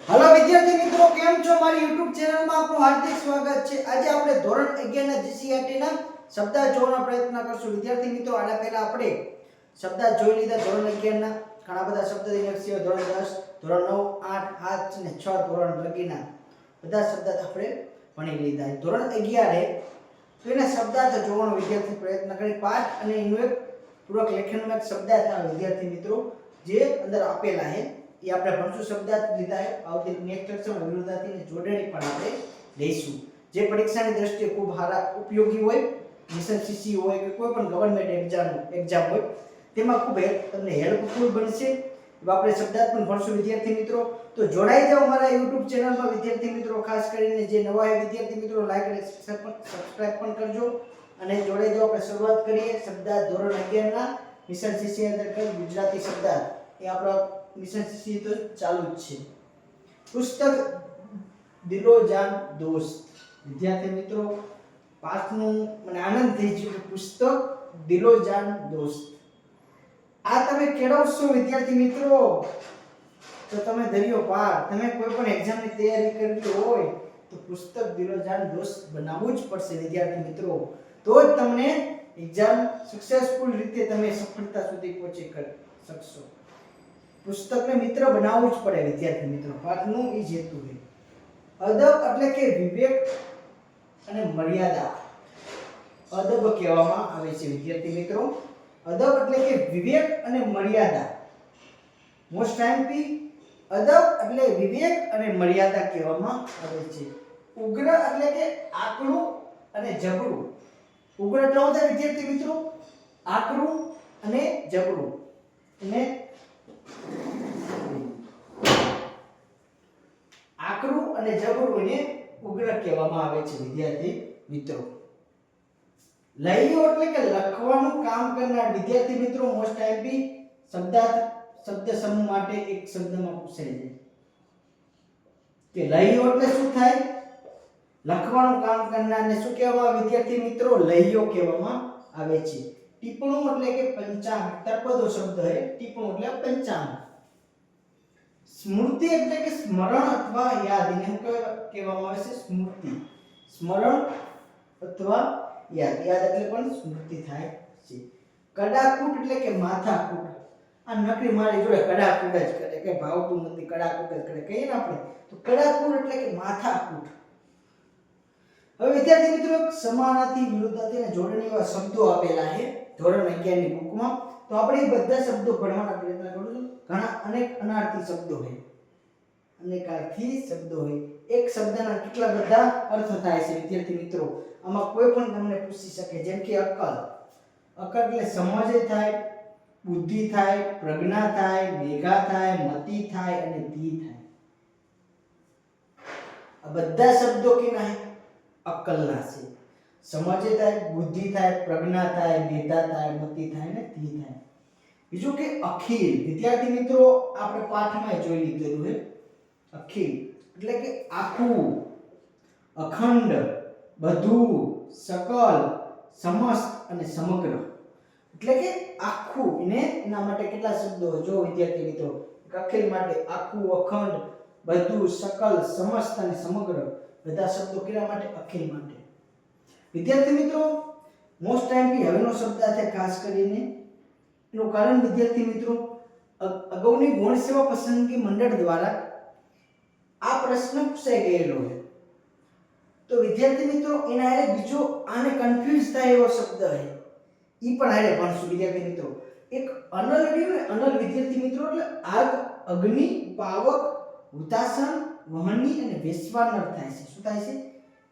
Hello विद्यार्थी मित्रों, केम छो? मारी YouTube चैनल में आपનું हार्दिक સ્વાગત છે। આજે આપણે ધોરણ 11 ના GCRT ના શબ્દાર્થ જોવાનો પ્રયત્ન કરશું। વિદ્યાર્થી મિત્રો, આના પહેલા આપણે શબ્દાર્થ જોઈ લીધા ધોરણ 11 ના ઘણા બધા શબ્દ દિનક્ષીય ધોરણ 10, ધોરણ 9, 8, 7 અને 6 ધોરણ લગીના બધા શબ્દાર્થ આપણે ભણી લીધા। ધોરણ 11 તો એના શબ્દાર્થ જોવાનો વિદ્યાર્થી પ્રયત્ન કરી પાઠ અને એનું એક પૂરક લેખનમાં એક શબ્દાર્થ આવે વિદ્યાર્થી મિત્રો જે અંદર આપેલા છે ये આપણે ભણશું શબ્દાર્થ લીધા છે। આવતી નેક્સ્ટ લેક્ચરમાં વિરોધાર્થી અને જોડણી પણ આપણે લઈશું જે પરીક્ષાની દ્રષ્ટિએ ખૂબ સારા ઉપયોગી હોય। મિશન સીસી હોય કે કોઈ પણ ગવર્નમેન્ટ એક્ઝામ હોય તેમાં ખૂબ તમને હેલ્પફુલ બનશે। આપણે શબ્દાર્થ પણ ભણશું વિદ્યાર્થી મિત્રો। તો જોડાઈ જાઓ મારા YouTube ચેનલમાં વિદ્યાર્થી મિત્રો। ખાસ કરીને જે નવા છે વિદ્યાર્થી મિત્રો લાઈક અને સબસ્ક્રાઇબ પણ કરજો અને જોડાઈ જાઓ। આપણે શરૂઆત કરીએ શબ્દાર્થ ધોરણ 11 ના મિશન સીસી અંતર્ગત ગુજરાતી શબ્દાર્થ। એ આપણો मिशन सी तो चालू है। पुस्तक दिलो जान दोस्त। विद्यार्थी मित्रों, पाठनु મને આનંદ થઈ ગયો કે પુસ્તક દિલો જાન દોસ્ત આ તમે કેળવશો વિદ્યાર્થી મિત્રો તો તમે દરિયો પાર। તમે કોઈ પણ એક્ઝામની તૈયારી કરવી હોય તો પુસ્તક દિલો જાન દોસ્ત બનાવવું જ પડશે વિદ્યાર્થી મિત્રો। તો જ તમને એક્ઝામ સક્સેસફુલ રીતે તમે સફળતા સુધી પહોંચી શકશો। પુસ્તકને મિત્ર બનાવવું જ પડે વિદ્યાર્થી મિત્રો। પાઠનું એ જ હેતુ છે। અદબ એટલે કે વિવેક અને મર્યાદા અદબ કહેવામાં આવે છે વિદ્યાર્થી મિત્રો। અદબ એટલે કે વિવેક અને મર્યાદા। મોસ્ટ ટાઈમથી અદબ એટલે વિવેક અને મર્યાદા કહેવામાં આવે છે। ઉગ્ર એટલે કે આકરું અને જબરું। ઉગ્ર એટલે શું થાય વિદ્યાર્થી મિત્રો? આકરું અને જબરું। અને આકરું અને જબરું ને ઉગ્ર કહેવામાં આવે છે વિદ્યાર્થી મિત્રો। લઈઓ એટલે કે લખવાનું કામ કરનાર વિદ્યાર્થી મિત્રો। મોસ્ટ ટાઈમથી શબ્દ સમૂહ માટે એક શબ્દમાં પૂછાય છે કે લઈઓ એટલે શું થાય? લખવાનું કામ કરનારને શું કહેવામાં આવે વિદ્યાર્થી મિત્રો? લઈઓ કહેવામાં આવે છે। ટીપણું એટલે કે પંચાંગ તળપદો શબ્દ છે। ટીપણું એટલે પંચાંગ। સ્મૃતિ એટલે કે સ્મરણ અથવા યાદ એને કહેવામાં આવે છે સ્મૃતિ। સ્મરણ અથવા યાદ એટલે પણ સ્મૃતિ થાય છે। કડાકૂટ એટલે કે માથાકૂટ। આ નકરી મારી જોડે કડાકૂટ જ કરે કે ભાવતું નથી કડાકૂટ જ કરે કહીએ ને આપણે તો કડાકૂટ એટલે કે માથાકૂટ। હવે વિદ્યાર્થી મિત્રો સમાનાર્થી વિરુદ્ધાર્થી અને જોડણી એવા શબ્દો આપેલા છે ધોરણ 11 ની બુકમાં। તો આપણે એ બધા શબ્દો ભણવાના પ્રયત્ન કરીશું। ઘણા અનેક અનાર્થી શબ્દો છે અનેકાર્થી શબ્દો છે। એક શબ્દના કેટલા બધા અર્થ થાય છે વિદ્યાર્થી મિત્રો। આમાં કોઈ પણ તમને પૂછી શકે જેમ કે અક્કલ। અક્કલ એટલે સમજ થાય, બુદ્ધિ થાય, પ્રજ્ઞા થાય, મેઘા થાય, મતિ થાય અને ધી થાય। આ બધા શબ્દો કેના છે? અક્કલના છે। સમજ થાય, બુદ્ધિ થાય, પ્રજ્ઞા થાય, મેધા થાય, મતિ થાય અને ધી થાય। બીજું કે અખિલ। વિદ્યાર્થી મિત્રો આપણે પાઠમાં જોઈ લીધેલું છે અખિલ એટલે કે આખું, અખંડ, બધું, સકલ, સમસ્ત અને સમગ્ર એટલે કે આખું। એના માટે કેટલા શબ્દો જો વિદ્યાર્થી મિત્રો? અખિલ માટે આખું, અખંડ, બધું, સકલ, સમસ્ત અને સમગ્ર બધા શબ્દો કેના માટે? અખિલ માટે। વિદ્યાર્થી મિત્રો મોસ્ટ ટાઈમથી હવેનો શબ્દ છે ખાસ કરીને એનું કારણ વિદ્યાર્થી મિત્રો અગાઉની ગૌણ સેવા પસંદગી મંડળ દ્વારા આ પ્રશ્ન પૂછાઈ ગયેલો છે। તો વિદ્યાર્થી મિત્રો એના આરે બીજો આને કન્ફ્યુઝ થાય એવો શબ્દ છે ઈ પણ આરે ભણશું વિદ્યાર્થી મિત્રો। એક અનલ રહ્યું ને અનલ વિદ્યાર્થી મિત્રો એટલે આગ, અગ્નિ, પાવક, હુતાસન, વહની અને વેશ્વાનર થાય છે। શું થાય છે?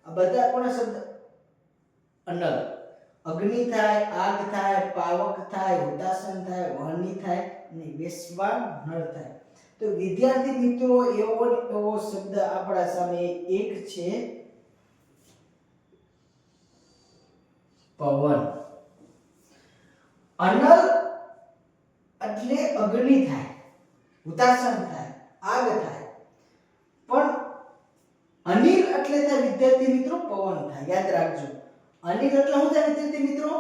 આ બધા કોના શબ્દ? અનલ। અગ્નિ થાય, આગ થાય, પાવક થાય, હુતાસન થાય, વહની થાય અને વેશ્વાનર થાય। તો વિદ્યાર્થી મિત્રો એવો શબ્દ આપણા સામે એક છે પવન। અનલ એટલે અગ્નિ થાય, હુતાસન થાય, આગ થાય, પણ અનિલ એટલે થાય વિદ્યાર્થી મિત્રો પવન થાય। યાદ રાખજો અનિલ એટલે શું થાય વિદ્યાર્થી મિત્રો?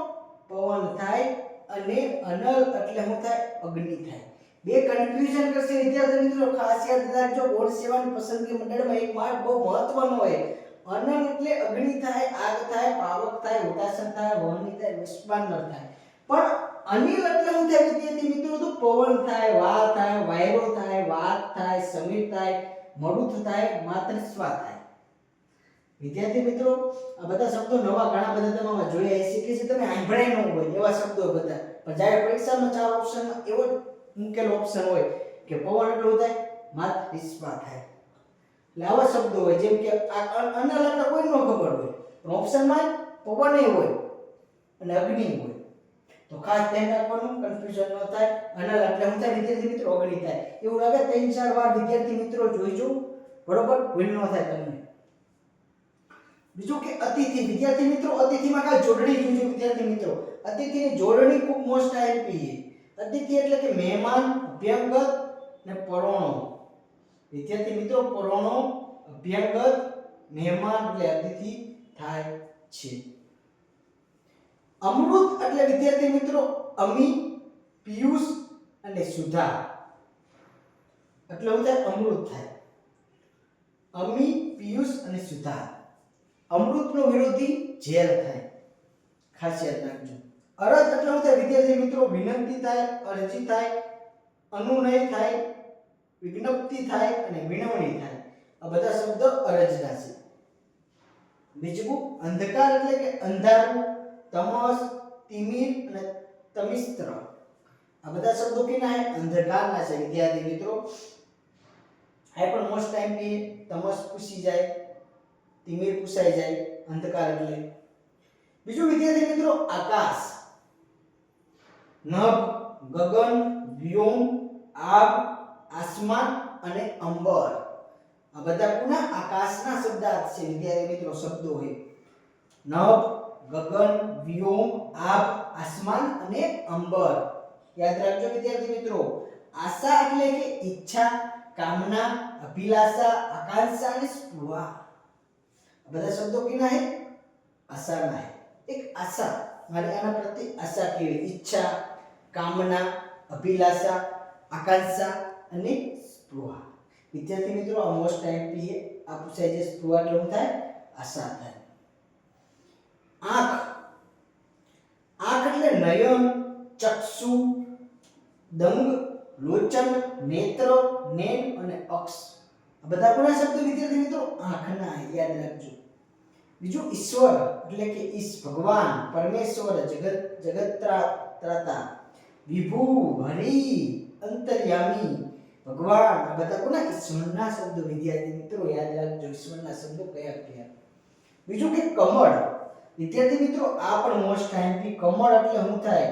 પવન થાય અને અનલ એટલે શું થાય? અગ્નિ થાય। બે કન્ફ્યુઝન કરશે વિદ્યાર્થી મિત્રો. ખાસ યાદ રાખજો, બોર્ડ સેવાની પસંદગી મંડળમાં એક માર્ક બહુ મહત્વનો હોય. અનન એટલે અગ્નિ થાય, આગ થાય, પાવક થાય, હુતાસન થાય, વહની થાય, વિસ્પાનર થાય. પણ અનિલ એટલે શું થાય વિદ્યાર્થી મિત્રો? તો પવન થાય, વાહ થાય, વાયરો થાય, વાત થાય, સમીર થાય, મરુથ થાય, માત્ર સ્વા થાય. વિદ્યાર્થી મિત્રો, આ બધા શબ્દો નવા ઘણા બધા તમે જોયા હશે કે જે તમે સાંભળ્યા ન હોય એવા શબ્દો બધા. પણ જ્યારે પરીક્ષામાં 4 ઓપ્શનમાં એવો મૂકેલો ઓપ્શન હોય કે પવન એટલું થાય, માત્ર સ્વા થાય. એટલે આવા શબ્દો હોય જેમ કે અનલ એટલે કોઈ ન ખબર હોય, પણ ઓપ્શનમાં પવન હોય અને અગ્નિ હોય. તો ખાસ ધ્યાન રાખવાનું, કન્ફ્યુઝન ન થાય. અનલ એટલે શું થાય વિદ્યાર્થી મિત્રો? અગ્નિ થાય. એવું લાગે 3-4 વાર વિદ્યાર્થી મિત્રો જોઈજો, બરોબર? ભૂલ ન થાય તમને. બીજું કે અતિથિ. વિદ્યાર્થી મિત્રો, અતિથિમાં ખાસ જોડણી જોઈજો વિદ્યાર્થી મિત્રો. અતિથિની જોડણી ખૂબ મોસ્ટ આઈએમપી છે. અતિથિ એટલે કે મહેમાન, અભ્યંગત ને પરોણો. વિદ્યાર્થી મિત્રો, પરોણો, અભ્યંગત, મહેમાન એટલે અતિથિ થાય છે. અમૃત એટલે વિદ્યાર્થી મિત્રો અમી, પિયુષ અને સુધા. એટલે શું થાય? અમૃત થાય. અમી, પિયુષ અને સુધા. અમૃતનો વિરોધી ઝેર થાય. ખાસ યાદ રાખજો. અરજ એટલે શું થાય વિદ્યાર્થી મિત્રો? વિનંતી થાય, અરજી થાય, અનુનય થાય, વિજ્ઞપ્તિ થાય અને વિનવણી થાય. આ બધા શબ્દો અરજના છે. બીજું અંધકાર એટલે કે અંધારું, તમસ, તિમિર અને તમિસ્ત્ર. આ બધા શબ્દો કેના છે? અંધકારના છે વિદ્યાર્થી મિત્રો. આ પણ મોસ્ટ ટાઈમ કે તમસ પૂછી જાય, તિમિર પૂછાઈ જાય, અંધકાર એટલે. બીજું વિદ્યાર્થી મિત્રો આકાશ. નભ, ગગન, વ્યોમ, આબ, આસમાન અને અંબર. આ બધા કોના? આકાશના શબ્દાર્થ છે વિદ્યાર્થી મિત્રો. શબ્દો હોય નભ, ગગન, વ્યોમ, આબ, આસમાન અને અંબર. યાદ રાખજો વિદ્યાર્થી મિત્રો. આશા એટલે કે ઈચ્છા, કામના, અભિલાષા, આકાંક્ષા અને સ્પૃહા. બધા શબ્દો કેના હે? આશાના હે. એક આશા, મારી આના પ્રત્યે આશા કેવી, ઈચ્છા, કામના, અભિલાષા, આકાંક્ષા અને સ્પૃહા. વિદ્યાર્થી મિત્રો, આ મોસ્ટ આઈએમપી છે. આ પૂછાય છે સ્પૃહા એટલે શું થાય? આશા થાય. આંખ. આંખ એટલે નયન, ચક્ષુ, દંગ, લોચન, નેત્ર, નેન અને અક્ષ. આ બધા કોના શબ્દો વિદ્યાર્થી મિત્રો? આંખના. યાદ રાખજો. બીજું ઈશ્વર એટલે કે ઈશ, ભગવાન, પરમેશ્વર, જગત્રાતા, વિભુ, હરિ, અંતર્યામી, ભગવાન. આ બધા કોના? ઈશ્વરના શબ્દો વિદ્યાર્થી મિત્રો. યાદ રાખજો ઈશ્વરના શબ્દો કયા કયા. બીજું કે કમળ. વિદ્યાર્થી મિત્રો, આ પણ મોસ્ટ આઈએમપી. કમળ એટલે શું થાય?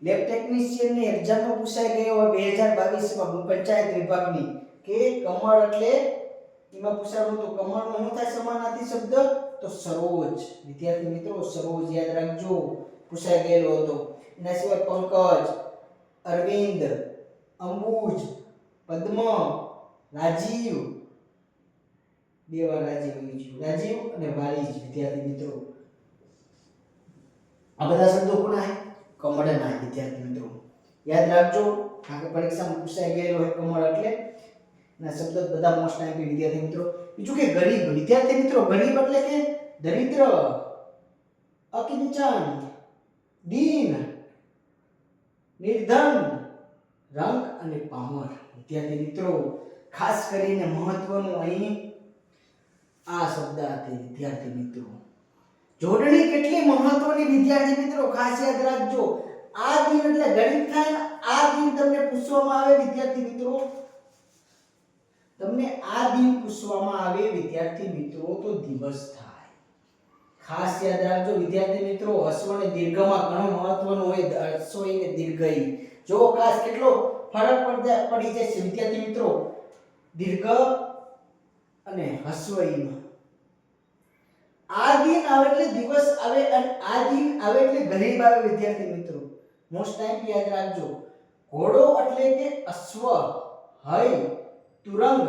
લેબ ટેકનિશિયન ની એક્ઝામમાં પૂછાઈ ગયો હોય 2022 માં પંચાયત વિભાગની કે કમળ એટલે એમાં પૂછાયું તો કમળનો શું થાય સમાનાર્થી શબ્દ? તો સરોજ. વિદ્યાર્થી મિત્રો, સરોજ યાદ રાખજો, પૂછાઈ ગયેલો હતો. એના સિવાય પંકજ, અરવિંદ, અંબુજ, પદ્મ, રાજીવ, દેવા રાજીવ અને વારીજ. વિદ્યાર્થી મિત્રો, આ બધા શબ્દો કોના? કમળના. વિદ્યાર્થી મિત્રો યાદ રાખજો, કારણ કે પરીક્ષામાં પૂછાઈ ગયેલો હોય કમળ એટલે ના શબ્દો બધા મોસ્ટ આઈએમપી વિદ્યાર્થી મિત્રો. બીજું કે ગરીબ. વિદ્યાર્થી મિત્રો, ગરીબ એટલે કે દરિદ્ર, અકિંચન, દીન, નિર્ધન, રંક અને પામર. વિદ્યાર્થી મિત્રો, ખાસ કરીને મહત્વનું અહીં આ શબ્દ છે વિદ્યાર્થી મિત્રો. જોડણી કેટલી મહત્વની વિદ્યાર્થી મિત્રો, ખાસ યાદ રાખજો. આ દિન એટલે ગણિત થાય. આ દિન તમને પૂછવામાં આવે વિદ્યાર્થી મિત્રો, તમને આ દિન પૂછવામાં આવે વિદ્યાર્થી મિત્રો તો દિવસ થાય. ખાસ યાદ રાખજો વિદ્યાર્થી મિત્રો, હસ્વ અને દીર્ઘમાં ઘણું મહત્વનું હોય. હસ્વ અને દીર્ઘ. જો ખાસ કેટલો ફરક પડી જાય છે વિદ્યાર્થી મિત્રો દીર્ઘ અને હસ્વઈમાં. આ દિન આવે એટલે દિવસ આવે અને આ દિન આવે એટલે ગરીબ આવે વિદ્યાર્થી મિત્રો. મોસ્ટ ટાઈમ યાદ રાખજો. ઘોડો એટલે કે અશ્વ, હય, તુરંગ,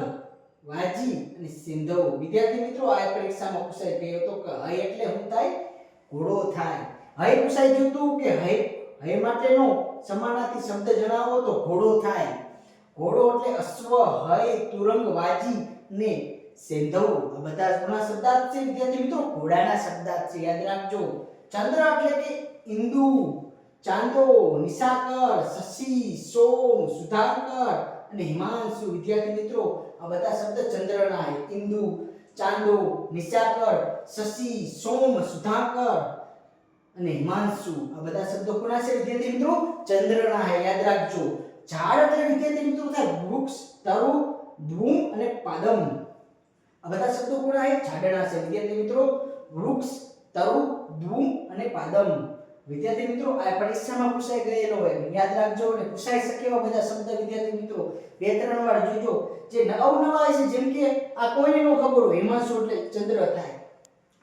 વાજી અને સિંધવ. વિદ્યાર્થી મિત્રો, આ પરીક્ષામાં પૂછાઈ ગયો હતો કે હય એટલે શું થાય? ઘોડો થાય. હય પૂછાઈ ગયું હતું કે હય માટેનો સમાનાર્થી શબ્દ જણાવો તો ઘોડો થાય. એટલે અશ્વ, હય, તુરંગ, વાજી ને સેંધવ. આ બધા કોના શબ્દાર્થ છે વિદ્યાર્થી મિત્રો? ઘોડાના શબ્દાર્થ છે, યાદ રાખજો. ચંદ્ર એટલે કે ઇન્દુ, ચાંદો, નિશાકર, શશી, સોમ, સુધાકર અને હિમાંશુ. વિદ્યાર્થી મિત્રો આ બધા શબ્દ ચંદ્રના છે. ઇન્દુ, ચાંદો, નિશાકર, શશી, સોમ, સુધાકર અને હિમાંશુ. આ બધા શબ્દો કોના છે વિદ્યાર્થી મિત્રો? ચંદ્રના છે, યાદ રાખજો. ઝાડ એટલે વિદ્યાર્થી મિત્રો થાય વૃક્ષ, તરુ, ધ્રુમ અને પાદમ. આ બધા શબ્દો કોના છે? ઝાડના છે વિદ્યાર્થી મિત્રો. વૃક્ષ, તરુ, ધ્રુમ અને પાદમ. વિદ્યાર્થી મિત્રો આ પરીક્ષામાં પૂછાઈ ગયેલો હોય, યાદ રાખજો. અને પૂછાઈ શકે એવા બધા શબ્દ વિદ્યાર્થી મિત્રો બે ત્રણ વાર જોજો. જે અવનવા છે, જેમ કે આ કોઈને ન ખબર હોય, હિમાંશુ એટલે ચંદ્ર થાય.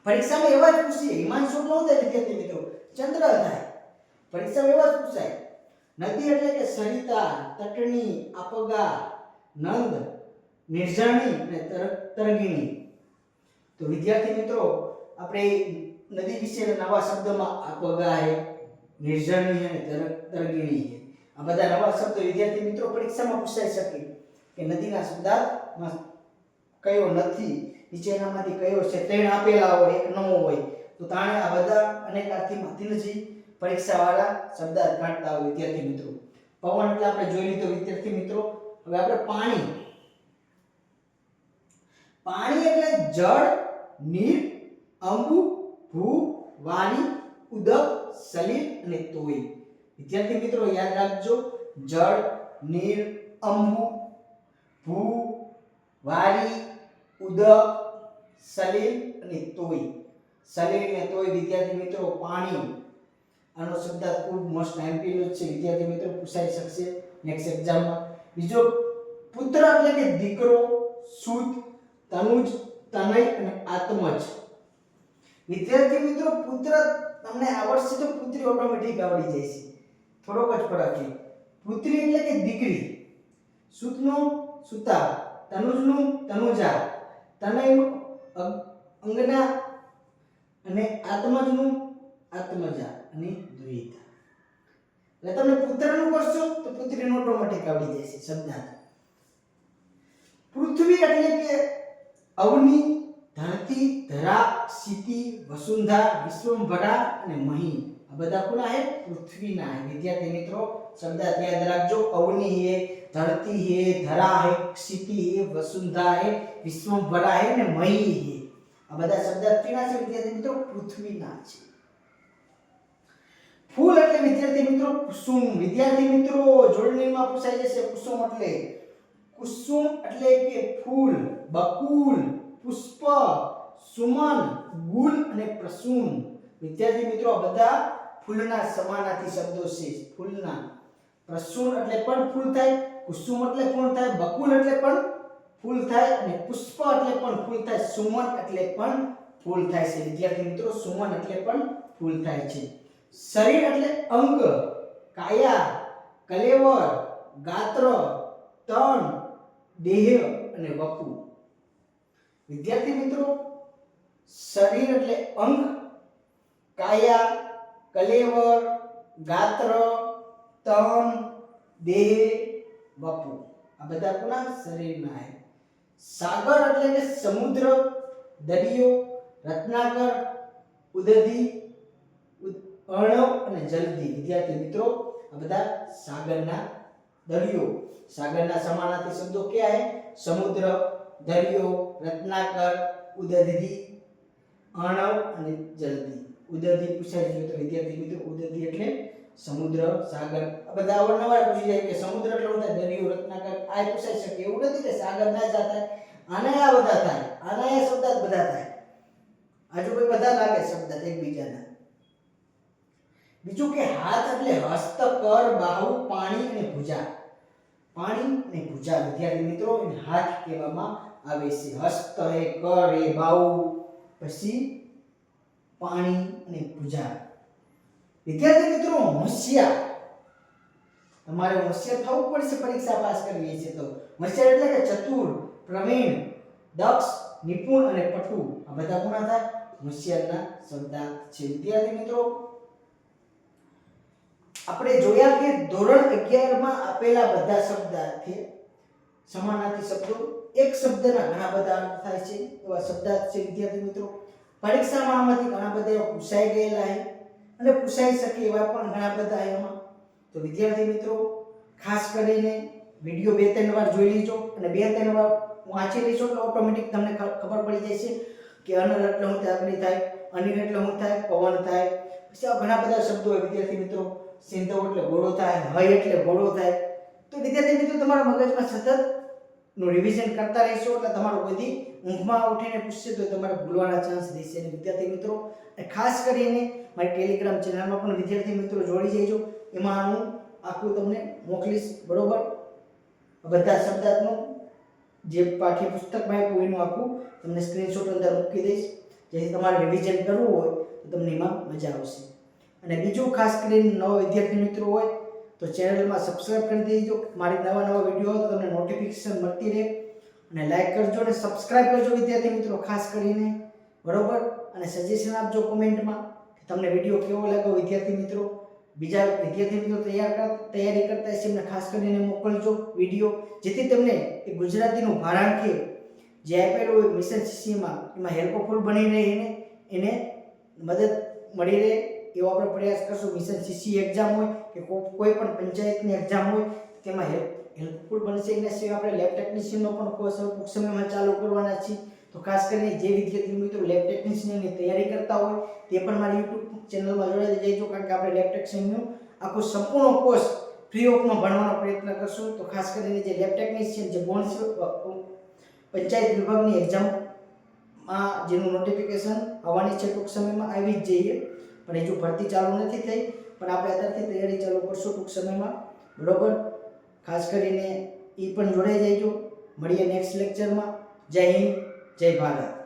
પરીક્ષામાં એવા જ પૂછીએ. હિમાંશુ એટલે શું થાય વિદ્યાર્થી મિત્રો? ચંદ્ર થાય. પરીક્ષામાં એવા જ પૂછાય. નદી એટલે કે સરિતા, તટણી, આપગા, નંદ, નિર્જણી અને તરગીણી. તો વિદ્યાર્થી મિત્રો આપણે નદી વિશેના નવા શબ્દમાં આપગા છે, નિર્જણી અને તરગીણી છે. આ બધા નવા શબ્દો વિદ્યાર્થી મિત્રો પરીક્ષામાં પૂછાઈ શકે કે નદીના શબ્દાર્થમાં કયો નથી, નીચેનામાંથી કયો છે. ત્રણ આપેલા હોય, એક નવો હોય, તો તાણે આ બધા અનેકાર્થીમાંથી નથી પરીક્ષાવાળા શબ્દાર્થ કાઢતા હોય વિદ્યાર્થી મિત્રો. પવન એટલે આપણે જોઈ લીધો વિદ્યાર્થી મિત્રો. હવે આપણે પાણી. પાણી એટલે જળ, નીર, અંબુ, ભૂ, વાણી, ઉદક, સલીલ અને તોય. વિદ્યાર્થી મિત્રો યાદ રાખજો. જળ, નીર, અંબુ, ભૂ, વારી, ઉદક, સલીલ અને તોય. સલીલ અને તોય વિદ્યાર્થી મિત્રો પાણી. આનો શબ્દ ખૂબ મોસ્ટ એમપી નો છે વિદ્યાર્થી મિત્રો, પૂછાઈ શકશે નેક્સ્ટ એક્ઝામમાં. બીજો પુત્ર એટલે કે દીકરો, સુત, તનુજ, તનય અને આત્મજ. વિદ્યાર્થી મિત્રો પુત્ર તમને આવડશે તો પુત્રી ઓટોમેટિક આવડી જશે. થોડોક જ ફરક છે. પુત્રી એટલે કે દીકરી, સુતનો સુતા, તનુજનું તનુજા, તનયનું અંગના અને આત્મજનું આત્મજા અને દ્વિતા. એટલે તમે પુત્રનું કરશો તો પુત્રીનો ઓટોમેટિક આવડી જશે શબ્દાર્થ. પૃથ્વી એટલે કે અવની, ધરતી, ધરા, ક્ષિતિ, વસુંધરા, વિશ્વંભરા અને મહી. આ બધા કોના છે? પૃથ્વીના છે વિદ્યાર્થી મિત્રો. શબ્દાર્થ યાદ રાખજો. અવની હે, ધરતી હે, ધરા હે, ક્ષિતિ હે, વસુંધરા હે, વિશ્વંભરા હે અને મહી હે. આ બધા શબ્દાર્થ કેના છે વિદ્યાર્થી મિત્રો? પૃથ્વીના છે. ફૂલ એટલે વિદ્યાર્થી મિત્રો કુસુમ. વિદ્યાર્થી મિત્રો જોડણીમાં પૂછાઈ જશે કુસુમ એટલે. કુસુમ એટલે કે ફૂલ, બકુલ, પુષ્પ, સુમન, ગુલ અને પ્રસૂન. વિદ્યાર્થી મિત્રો આ બધા ફૂલના સમાનાર્થી શબ્દો છે. ફૂલના. પ્રસૂન એટલે પણ ફૂલ થાય, કુસુમ એટલે પણ થાય, બકુલ એટલે પણ ફૂલ થાય અને પુષ્પ એટલે પણ ફૂલ થાય, સુમન એટલે પણ ફૂલ થાય છે વિદ્યાર્થી મિત્રો. સુમન એટલે પણ ફૂલ થાય છે. શરીર એટલે અંગ, કાયા, કલેવર, ગાત્ર, તન, દેહ અને વપુ. વિદ્યાર્થી મિત્રો શરીર એટલે અંગ, કાયા, કલેવર, ગાત્ર, તન, દેહ, વપુ. આ બધા કોના? શરીરના છે. સાગર એટલે કે સમુદ્ર, દરિયો, રત્નાકર, ઉદધી, અર્ણવ અને જલધિ. વિદ્યાર્થી મિત્રો આ બધા સાગરના, દરિયો, સાગરના સમાનાર્થી શબ્દો ક્યાં છે? સમુદ્ર, દરિયો, રત્નાકર, ઉદધી, અર્ણવ અને જલધિ. ઉદધી પૂછાય છે તો વિદ્યાર્થી મિત્રો ઉદધી એટલે સમુદ્ર, સાગર. આ બધા અવારનવાર પૂછી જાય કે સમુદ્ર એટલે શું થાય? દરિયો, રત્નાકર. આ પૂછાઈ શકે. એવું નથી કે સાગર ના જ થાય. આના આ બધા થાય, આના આ શબ્દ બધા થાય. આજુ કોઈ બધા લાગે શબ્દ એકબીજાના. બીજું કે હાથ એટલે હસ્ત, કર, બાહુ, પાણી અને ભુજા. પાણી અને ભુજા વિદ્યાર્થી મિત્રો એને હાથ કહેવામાં આવે છે. હસ્ત હે, કર હે, બાહુ, પછી પાણી અને ભુજા. વિદ્યાર્થી મિત્રો હોશિયાર. તમારે હોશિયાર થવું પડશે પરીક્ષા પાસ કરવી છે તો. હોશિયાર એટલે કે ચતુર, પ્રવીણ, દક્ષ, નિપુણ અને પટુ. આ બધા કોના થાય? હોશિયારના શબ્દાર્થ છે વિદ્યાર્થી મિત્રો. આપણે જોયા કે ધોરણ 11 માં આપેલા બધા શબ્દાર્થ છે સમાનાર્થી શબ્દો, એક શબ્દના ઘણા બધા અર્થ થાય છે એવા શબ્દાર્થ છે વિદ્યાર્થી મિત્રો. પરીક્ષામાં આમાંથી ઘણા બધા એવા પૂછાઈ ગયેલા છે અને પૂછાઈ શકે એવા પણ ઘણા બધા એમાં. તો વિદ્યાર્થી મિત્રો ખાસ કરીને વિડીયો 2-3 વાર જોઈ લેજો અને 2-3 વાર વાંચી લેશો એટલે ઓટોમેટિક તમને ખબર પડી જશે કે અનર એટલે શું થાય, અગ્નિ થાય, અનિલ એટલે શું થાય, પવન થાય. પછી આ ઘણા બધા શબ્દો હોય વિદ્યાર્થી મિત્રો. સિંધવ એટલે ઘોડો થાય, હય એટલે ઘોડો થાય. તો વિદ્યાર્થી મિત્રો તમારા મગજમાં સતત નું રિવિઝન કરતા રહેશો એટલે તમારો બધી ઊંઘમાં ઉઠીને પૂછશે તો તમારે ભૂલવાના ચાન્સ રહેશે. અને વિદ્યાર્થી મિત્રો ખાસ કરીને મારી ટેલિગ્રામ ચેનલમાં પણ વિદ્યાર્થી મિત્રો જોડી જજો. એમાં હું આખું તમને મોકલીશ, બરોબર? બધા શબ્દાર્થનું જે પાઠ્યપુસ્તકમાં આપ્યું એનું આખું તમને સ્ક્રીનશોટ અંદર મૂકી દઈશ, જેથી તમારે રિવિઝન કરવું હોય તો તમને એમાં મજા આવશે. અને બીજું ખાસ કરીને નવા વિદ્યાર્થી મિત્રો હોય તો ચેનલમાં સબસ્ક્રાઇબ કરી દેજો. મારી નવા વિડીયો હોય તો તમને નોટિફિકેશન મળતી રહે. અને લાઈક કરજો અને સબસ્ક્રાઇબ કરજો વિદ્યાર્થી મિત્રો ખાસ કરીને, બરોબર? અને સજેશન આપજો કોમેન્ટમાં કે તમને વિડીયો કેવો લાગ્યો વિદ્યાર્થી મિત્રો. બીજા વિદ્યાર્થી મિત્રો તૈયારી કરતા હશે એમને ખાસ કરીને મોકલજો વિડીયો, જેથી તમને એ ગુજરાતીનું ભારાંક જે આપેલું હોય મિશન સીસીમાં એમાં હેલ્પફુલ બની રહે, એને મદદ મળી રહે એવો આપણે પ્રયાસ કરશું. મિશન સીસી એક્ઝામ હોય કે કોઈ પણ પંચાયતની એક્ઝામ હોય તેમાં હેલ્પફુલ બનશે. એના સિવાય આપણે લેબ ટેકનિશિયનનો પણ કોર્સ ટૂંક સમયમાં ચાલુ કરવાના છીએ. તો ખાસ કરીને જે વિદ્યાર્થી મિત્રો લેબ ટેકનિશિયનની તૈયારી કરતા હોય તે પણ મારી યુટ્યુબ ચેનલમાં જોડાઈ જજો, કારણ કે આપણે લેબ ટેકનિશિયનનું આખું સંપૂર્ણ કોર્સ ફ્રી ઓફમાં ભણવાનો પ્રયત્ન કરશું. તો ખાસ કરીને જે લેબ ટેકનિશિયન જે બોર્ડ પંચાયત વિભાગની એક્ઝામમાં જેનું નોટિફિકેશન આવવાની છે ટૂંક સમયમાં, આવી જ જઈએ, પણ હજુ ભરતી ચાલુ નથી થઈ, પણ આપણે અત્યારથી તૈયારી ચાલુ કરશું ટૂંક સમયમાં, બરોબર? ખાસ કરીને એ પણ જોડાઈ જજો. મળીએ નેક્સ્ટ લેક્ચરમાં. જય હિન્દ, જય ભારત.